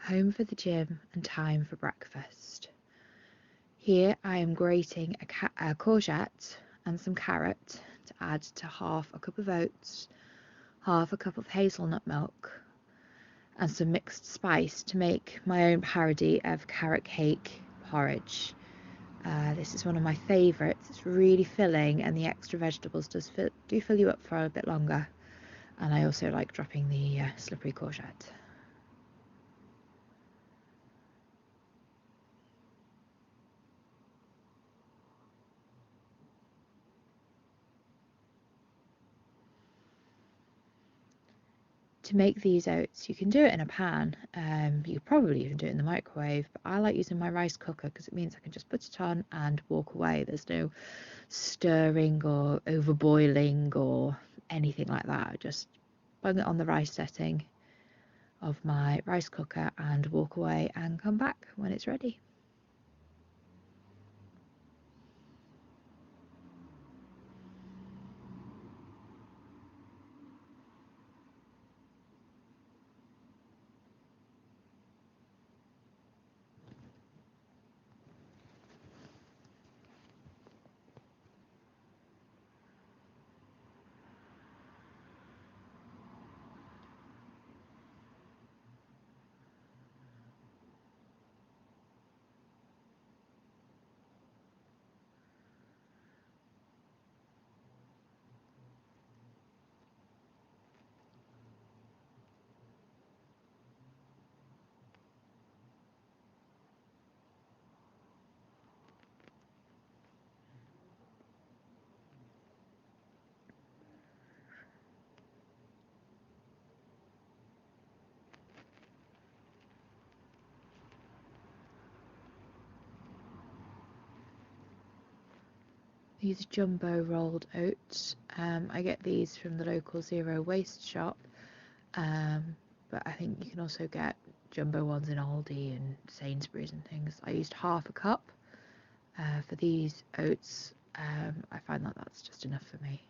home for the gym and time for breakfast. Here I am grating a courgette and some carrot to add to half a cup of oats, half a cup of hazelnut milk, and some mixed spice to make my own parody of carrot cake porridge. This is one of my favourites. It's really filling, and the extra vegetables do fill you up for a bit longer. And I also like dropping the slippery courgette. To make these oats, you can do it in a pan. You could probably even do it in the microwave, but I like using my rice cooker because it means I can just put it on and walk away. There's no stirring or overboiling or anything like that. Just bung it on the rice setting of my rice cooker and walk away and come back when it's ready. These jumbo rolled oats. I get these from the local zero waste shop, but I think you can also get jumbo ones in Aldi and Sainsbury's and things. I used half a cup for these oats. I find that that's just enough for me.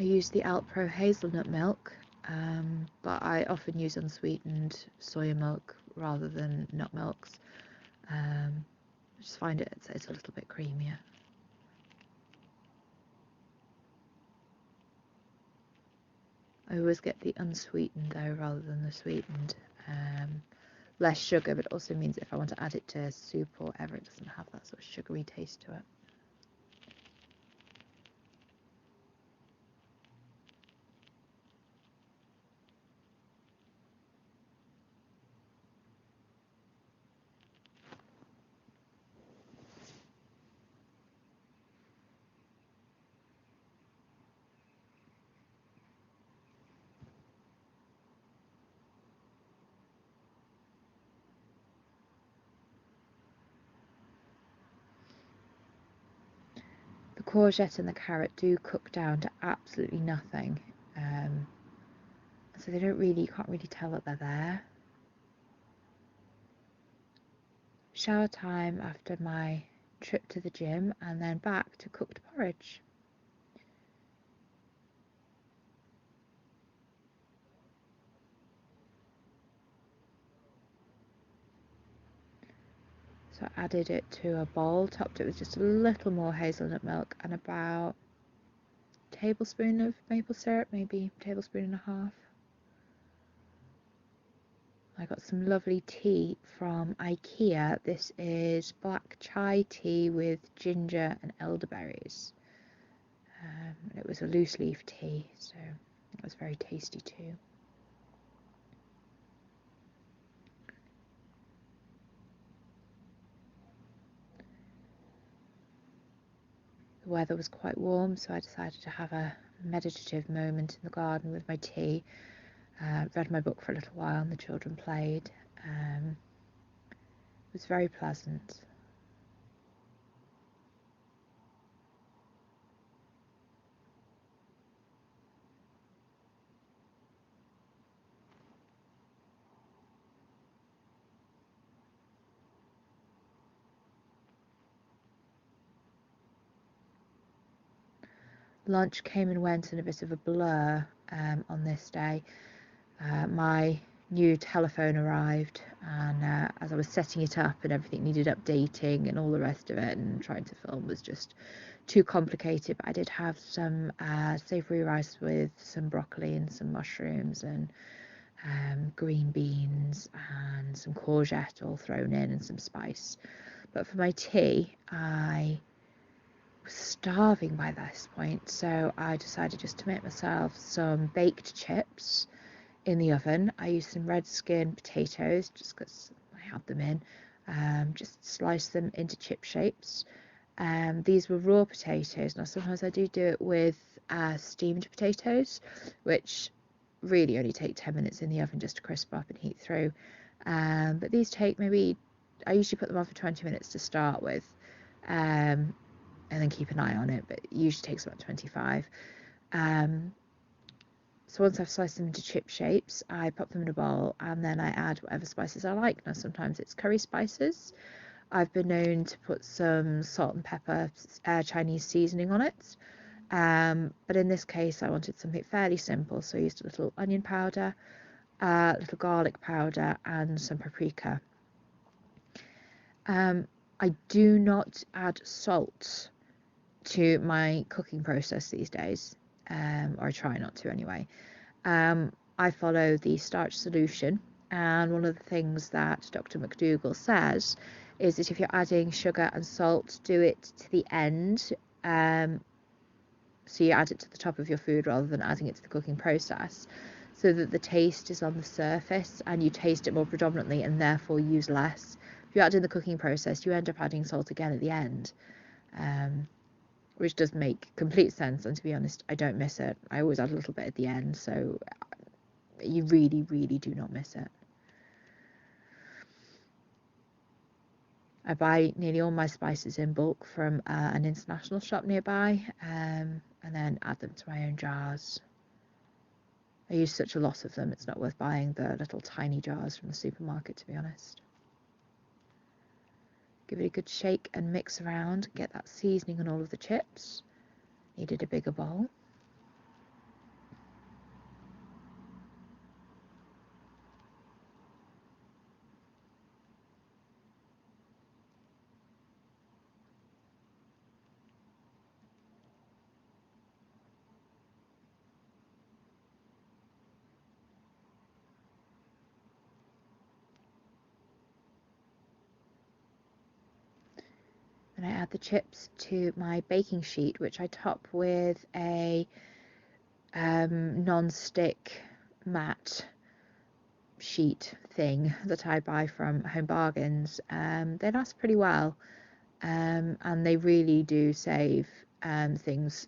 I use the Alpro hazelnut milk, but I often use unsweetened soya milk rather than nut milks. I just find it's a little bit creamier. I always get the unsweetened though rather than the sweetened. Less sugar, but it also means if I want to add it to soup or whatever, it doesn't have that sort of sugary taste to it. The courgette and the carrot do cook down to absolutely nothing, so you can't really tell that they're there. Shower time after my trip to the gym and then back to cooked porridge. So I added it to a bowl, topped it with just a little more hazelnut milk and about a tablespoon of maple syrup, maybe a tablespoon and a half. I got some lovely tea from IKEA. This is black chai tea with ginger and elderberries. It was a loose leaf tea, so it was very tasty too. The weather was quite warm, so I decided to have a meditative moment in the garden with my tea. Read my book for a little while and the children played. It was very pleasant. lunch came and went in a bit of a blur on this day. My new telephone arrived, and as I was setting it up and everything needed updating and all the rest of it, and trying to film was just too complicated. But I did have some savoury rice with some broccoli and some mushrooms and green beans and some courgette all thrown in and some spice. But for my tea, I was starving by this point, so I decided just to make myself some baked chips in the oven. I used some red skin potatoes just because I had them in. Just slice them into chip shapes. These were raw potatoes. Now sometimes I do it with steamed potatoes, which really only take 10 minutes in the oven just to crisp up and heat through. But these take maybe, I usually put them on for 20 minutes to start with, and then keep an eye on it, but it usually takes about 25. So once I've sliced them into chip shapes, I pop them in a bowl, and then I add whatever spices I like. Now sometimes it's curry spices. I've been known to put some salt and pepper Chinese seasoning on it. But in this case I wanted something fairly simple, so I used a little onion powder, a little garlic powder and some paprika. I do not add salt to my cooking process these days, or I try not to anyway. I follow the starch solution, and one of the things that Dr. McDougall says is that if you're adding sugar and salt, do it to the end. So you add it to the top of your food rather than adding it to the cooking process, so that the taste is on the surface and you taste it more predominantly and therefore use less. If you add in the cooking process, you end up adding salt again at the end, which does make complete sense, and to be honest, I don't miss it. I always add a little bit at the end, so you really, really do not miss it. I buy nearly all my spices in bulk from an international shop nearby, and then add them to my own jars. I use such a lot of them, it's not worth buying the little tiny jars from the supermarket, to be honest. Give it a good shake and mix around, get that seasoning on all of the chips. Needed a bigger bowl. And I add the chips to my baking sheet, which I top with a non-stick matte sheet thing that I buy from Home Bargains. They last pretty well, and they really do save things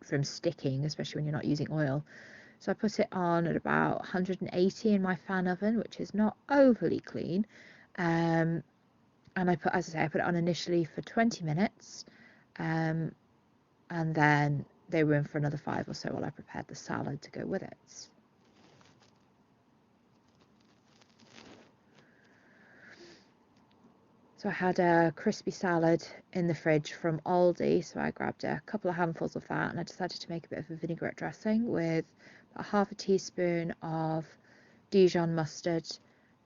from sticking, especially when you're not using oil. So I put it on at about 180 in my fan oven, which is not overly clean. And I put, as I say, I put it on initially for 20 minutes, and then they were in for another 5 or so while I prepared the salad to go with it. So I had a crispy salad in the fridge from Aldi, so I grabbed a couple of handfuls of that, and I decided to make a bit of a vinaigrette dressing with about half a teaspoon of Dijon mustard,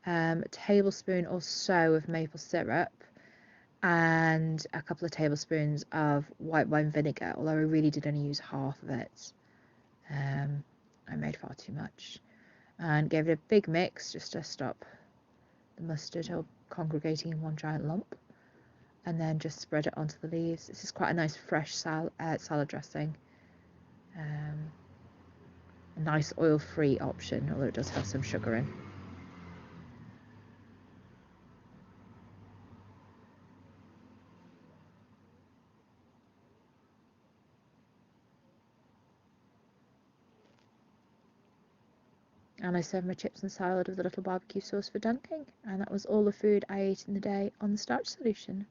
a tablespoon or so of maple syrup, and a couple of tablespoons of white wine vinegar, although I really did only use half of it. I made far too much, and gave it a big mix just to stop the mustard all congregating in one giant lump, and then just spread it onto the leaves. This is quite a nice fresh salad dressing, a nice oil-free option, although it does have some sugar in. And I served my chips and salad with a little barbecue sauce for dunking, and that was all the food I ate in the day on the starch solution.